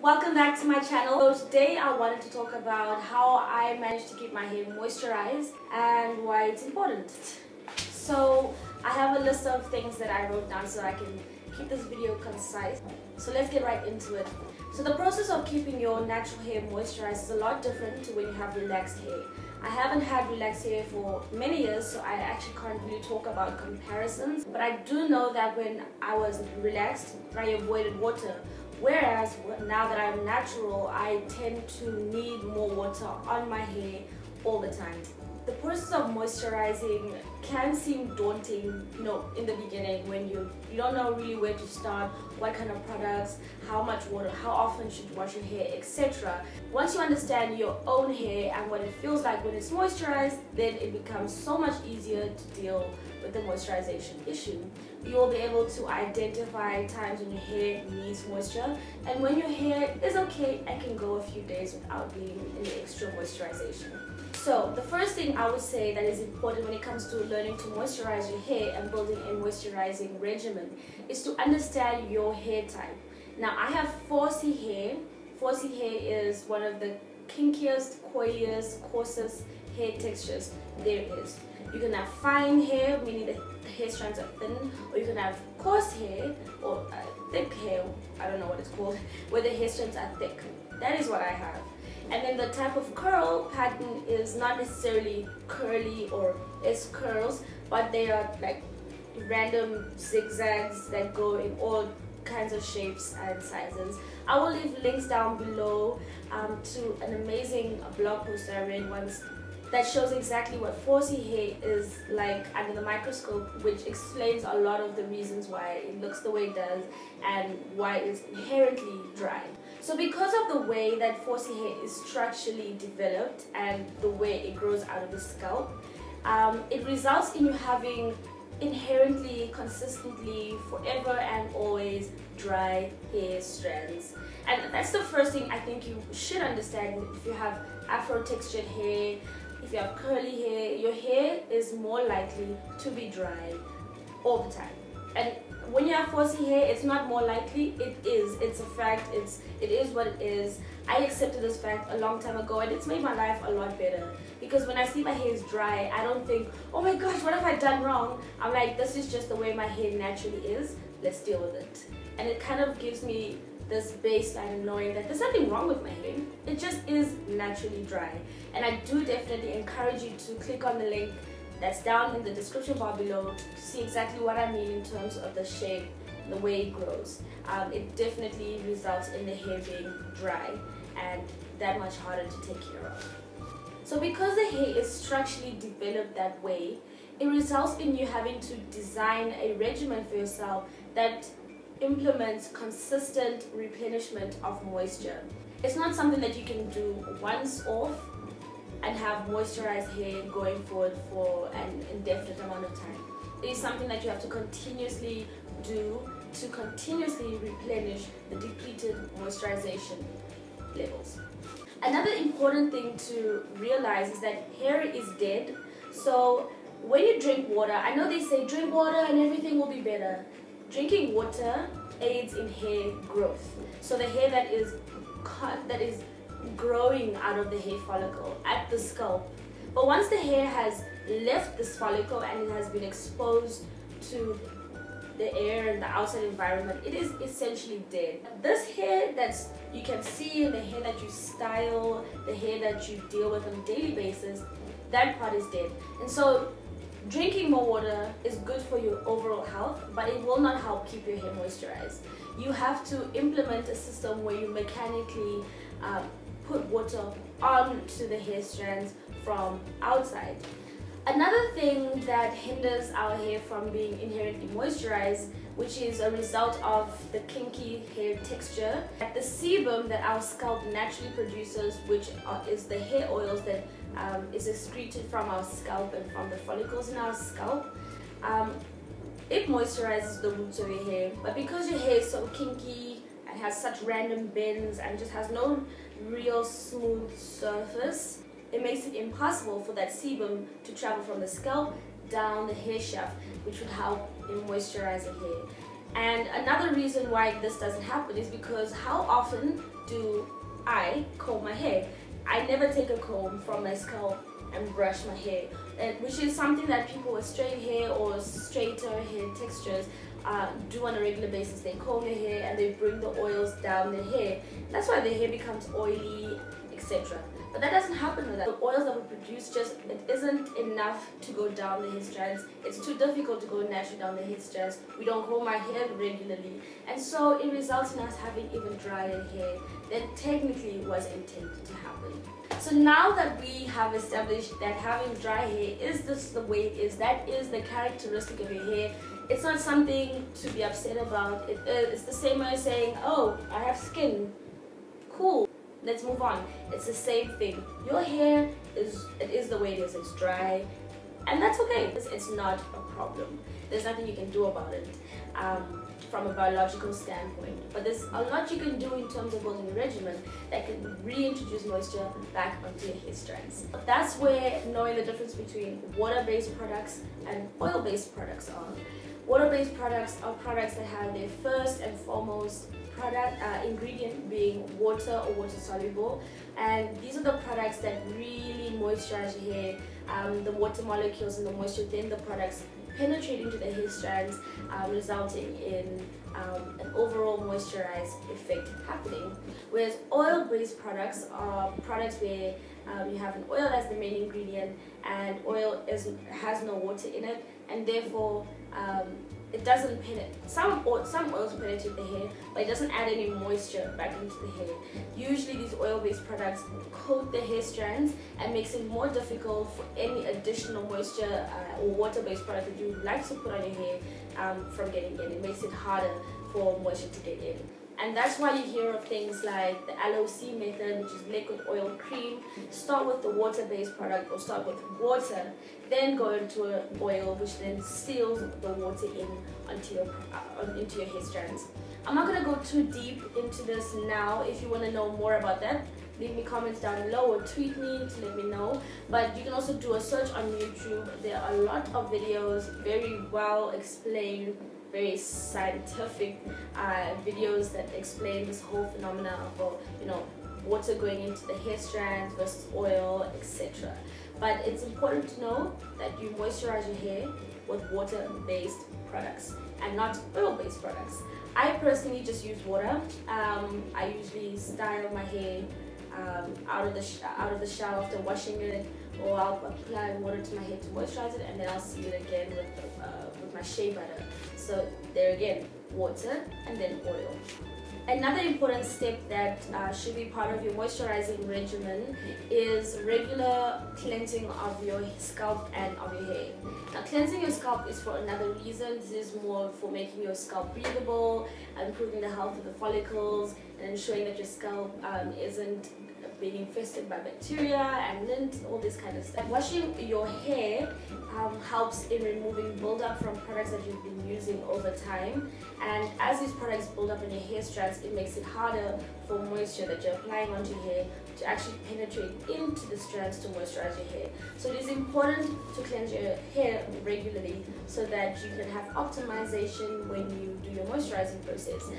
Welcome back to my channel. So today I wanted to talk about how I managed to keep my hair moisturized and why it's important. So I have a list of things that I wrote down so I can keep this video concise. So let's get right into it. So the process of keeping your natural hair moisturized is a lot different to when you have relaxed hair. I haven't had relaxed hair for many years, so I actually can't really talk about comparisons. But I do know that when I was relaxed, I avoided water. Whereas now that I'm natural, I tend to need more water on my hair all the time. The process of moisturizing can seem daunting, in the beginning when you don't know really where to start, what kind of products, how much water, how often should you wash your hair, etc. Once you understand your own hair and what it feels like when it's moisturized, then it becomes so much easier to deal with the moisturization issue. You'll be able to identify times when your hair needs moisture and when your hair is okay and can go a few days without needing any extra moisturization. So the first thing I would say that is important when it comes to learning to moisturize your hair and building a moisturizing regimen is to understand your hair type. Now I have 4C hair. 4C hair is one of the kinkiest, coiliest, coarsest hair textures there is. You can have fine hair, meaning the hair strands are thin, or you can have coarse hair or thick hair, I don't know what it's called, where the hair strands are thick. That is what I have. And then the type of curl pattern is not necessarily curly or S curls, but they are like random zigzags that go in all kinds of shapes and sizes. I will leave links down below to an amazing blog post that I read once that shows exactly what 4C hair is like under the microscope, which explains a lot of the reasons why it looks the way it does and why it's inherently dry. So because of the way that 4C hair is structurally developed and the way it grows out of the scalp, it results in you having inherently, consistently, forever and always dry hair strands. And that's the first thing I think you should understand. If you have afro textured hair, if you have curly hair, your hair is more likely to be dry all the time. And when you have 4C hair, it's not more likely, it is. It's a fact, it is what it is. I accepted this fact a long time ago and it's made my life a lot better. Because when I see my hair is dry, I don't think, oh my gosh, what have I done wrong? I'm like, this is just the way my hair naturally is, let's deal with it. And it kind of gives me this baseline of knowing that there's nothing wrong with my hair, it just is naturally dry. And I do definitely encourage you to click on the link that's down in the description bar below to see exactly what I mean in terms of the shape, the way it grows. It definitely results in the hair being dry and that much harder to take care of. So because the hair is structurally developed that way, it results in you having to design a regimen for yourself that implements consistent replenishment of moisture. It's not something that you can do once off and have moisturized hair going forward for an indefinite amount of time. It is something that you have to continuously do to continuously replenish the depleted moisturization levels. Another important thing to realize is that hair is dead. So when you drink water, I know they say drink water and everything will be better. Drinking water aids in hair growth. So the hair that is growing out of the hair follicle at the scalp. But once the hair has left this follicle and it has been exposed to the air and the outside environment, it is essentially dead. This hair that you can see, the hair that you style, the hair that you deal with on a daily basis, that part is dead. And so drinking more water is good for your overall health, but it will not help keep your hair moisturized. You have to implement a system where you mechanically put water onto the hair strands from outside. Another thing that hinders our hair from being inherently moisturized, which is a result of the kinky hair texture, the sebum that our scalp naturally produces, which is the hair oils that is excreted from our scalp and from the follicles in our scalp. It moisturizes the roots of your hair, but because your hair is so kinky and has such random bends and just has no real smooth surface, it makes it impossible for that sebum to travel from the scalp down the hair shaft, which would help in moisturizing hair. And another reason why this doesn't happen is because how often do I comb my hair? I never take a comb from my scalp and brush my hair, which is something that people with straight hair or straighter hair textures do on a regular basis. They comb their hair and they bring the oils down their hair. That's why their hair becomes oily, etc. But that doesn't happen with that. The oils that we produce, it isn't enough to go down the hair strands. It's too difficult to go naturally down the hair strands. We don't comb our hair regularly, and so it results in us having even drier hair than technically was intended to happen. So now that we have established that having dry hair is just the way it is, that is the characteristic of your hair, it's not something to be upset about. It's the same as saying, oh, I have skin, cool, let's move on. It's the same thing. Your hair is the way it is. It's dry, and that's okay. It's not a problem. There's nothing you can do about it from a biological standpoint. But there's a lot you can do in terms of building a regimen that can reintroduce moisture back onto your hair strands. That's where knowing the difference between water-based products and oil-based products are. Water-based products are products that have their first and foremost ingredient being water or water soluble, and these are the products that really moisturize your hair. The water molecules and the moisture within the products penetrate into the hair strands, resulting in an overall moisturized effect happening. Whereas oil-based products are products where you have an oil as the main ingredient, and oil has no water in it, and therefore it doesn't penetrate. Some oils penetrate the hair, but it doesn't add any moisture back into the hair. Usually these oil-based products coat the hair strands and makes it more difficult for any additional moisture or water-based product that you would like to put on your hair from getting in. It makes it harder for moisture to get in. And that's why you hear of things like the LOC method, which is liquid oil cream. Start with the water-based product, or start with water, then go into an oil, which then seals the water in onto your hair strands. I'm not going to go too deep into this now. If you want to know more about that, leave me comments down below or tweet me to let me know. But you can also do a search on YouTube. There are a lot of videos, very well explained, very scientific videos that explain this whole phenomena of, water going into the hair strands versus oil, etc. But it's important to know that you moisturize your hair with water-based products and not oil-based products. I personally just use water. I usually style my hair out of the shower after washing it, or I'll apply water to my hair to moisturize it, and then I'll seal it again with my shea butter. So there again, water and then oil. Another important step that should be part of your moisturizing regimen is regular cleansing of your scalp and of your hair. Now, cleansing your scalp is for another reason. This is more for making your scalp breathable, improving the health of the follicles, and ensuring that your scalp isn't being infested by bacteria and lint, all this kind of stuff. Washing your hair helps in removing buildup from products that you've been using over time, and as these products build up in your hair strands, it makes it harder for moisture that you're applying onto your hair to actually penetrate into the strands to moisturize your hair. So it is important to cleanse your hair regularly so that you can have optimization when you do your moisturizing process,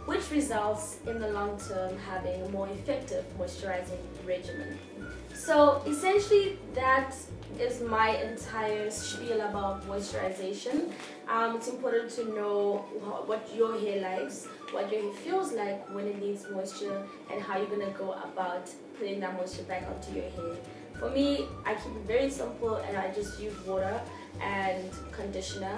which results in the long term having a more effective moisturizing regimen. So essentially that is my entire spiel about moisturization. It's important to know what your hair likes, what your hair feels like when it needs moisture, and how you're going to go about putting that moisture back onto your hair. For me, I keep it very simple, and I just use water and conditioner.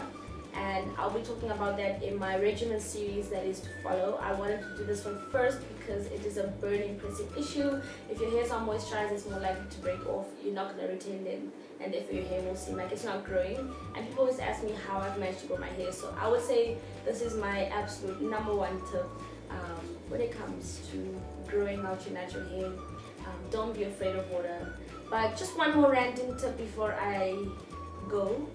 And I'll be talking about that in my regimen series that is to follow. I wanted to do this one first because it is a burning, pressing issue. If your hair is not moisturized, it's more likely to break off. You're not going to retain them, and therefore your hair will seem like it's not growing. And people always ask me how I've managed to grow my hair. So I would say this is my absolute #1 tip when it comes to growing out your natural hair. Don't be afraid of water. But just one more random tip before I go.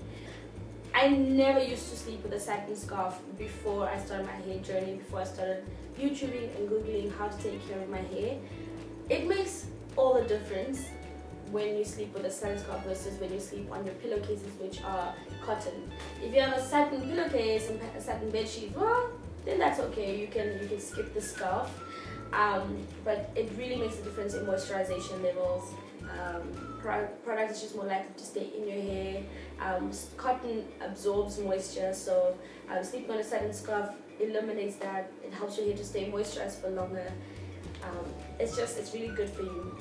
I never used to sleep with a satin scarf before I started my hair journey, before I started YouTubing and Googling how to take care of my hair. It makes all the difference when you sleep with a satin scarf versus when you sleep on your pillowcases, which are cotton. If you have a satin pillowcase and a satin bed sheet, well, then that's okay. You can skip the scarf. But it really makes a difference in moisturization levels. Product is just more likely to stay in your hair. Cotton absorbs moisture, so sleeping on a satin scarf eliminates that. It helps your hair to stay moisturized for longer. It's really good for you.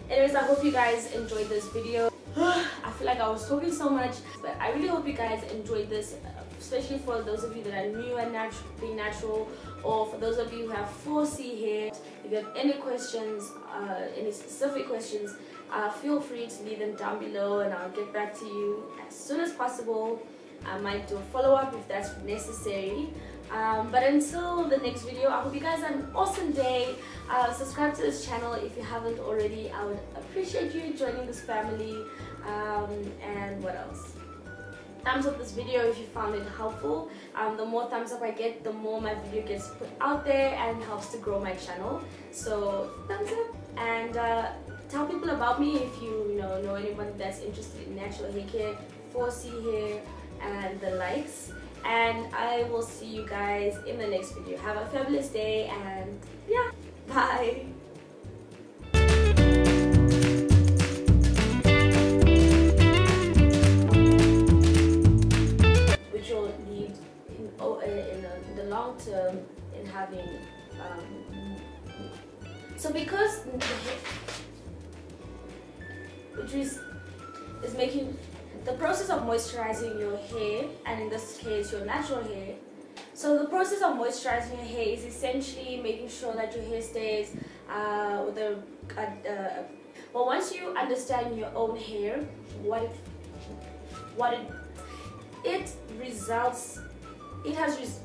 Anyways, I hope you guys enjoyed this video. I feel like I was talking so much, but I really hope you guys enjoyed this, especially for those of you that are new and being natural, or for those of you who have 4C hair. If you have any questions, any specific questions, feel free to leave them down below and I'll get back to you as soon as possible. I might do a follow-up if that's necessary. But until the next video, I hope you guys have an awesome day. Subscribe to this channel if you haven't already. I would appreciate you joining this family. And what else? Thumbs up this video if you found it helpful. The more thumbs up I get, the more my video gets put out there and helps to grow my channel. So thumbs up, and tell people about me if you know anybody that's interested in natural hair care, 4C hair, and the likes. And I will see you guys in the next video. Have a fabulous day, and yeah, bye. Which will lead in the long term in having so because which is making the process of moisturizing your hair, and in this case your natural hair. So the process of moisturizing your hair is essentially making sure that your hair stays with a well, once you understand your own hair, it results, it has